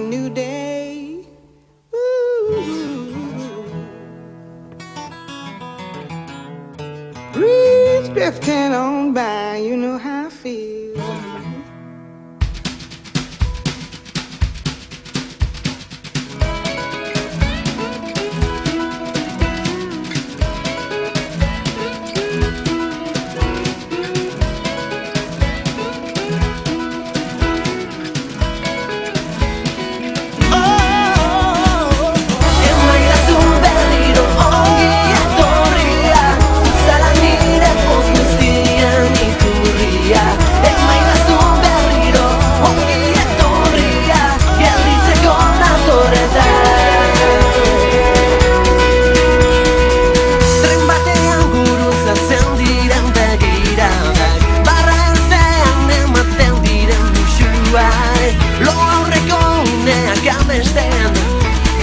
a new day. Ooh. Breeze drifting on by, you know how I feel.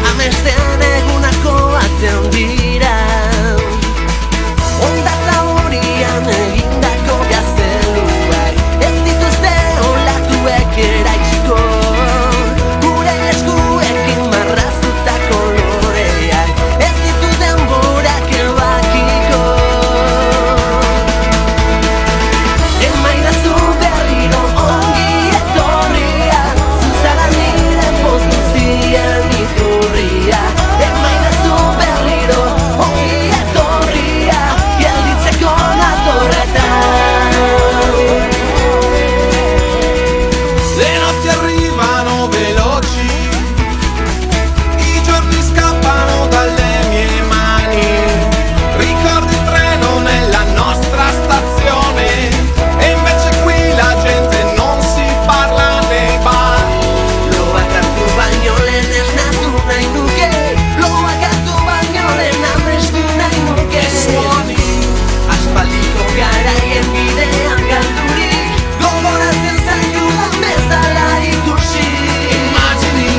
Amesten egunako batean dira Onda zaurian egindako gazteluak Ez dituzte olatuek eraitsiko Gure eskuekin marraztutako loreak Ez ditu denborak ebakiko Emaidazu berriro ongi etorria Zuzara nire poz guztien iturria Emaidazu berriro ongi etorria Gelditzeko natorretan Le notti arrivano veloci, i giorni scappano dalle mie mani. Ricordo il treno nella nostra stazione e invece qui la gente non si parla nei bar. Loakatu bainolen ez natu nahi nuke Loakatu bainolen amestu nahi nuke Suoni, Aspaldiko garaien bidean galdurik Gogoratzen zaitudan bezala ikusi immagini,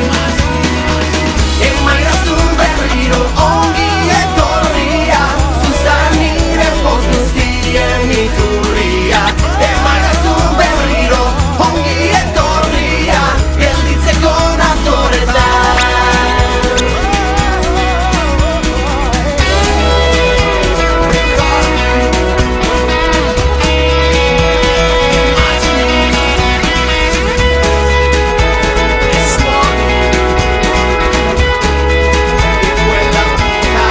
Emaidazu berriro ongi etorria Zuzara nire poz guztien iturria Emaidazu berriro ongi etorria Gelditzeko natorretan e suoni di quella vita.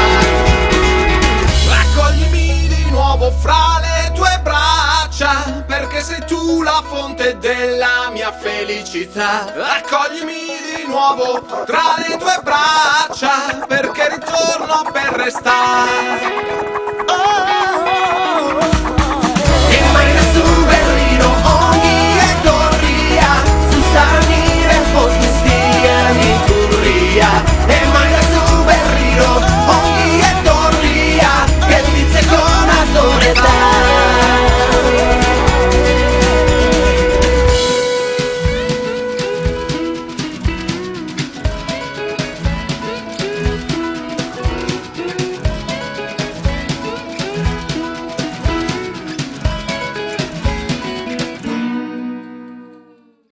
Raccoglimi di nuovo fra le tue braccia, perché sei tu la fonte della mia felicità. Raccoglimi di nuovo tra le tue braccia, perché ritorno per restare.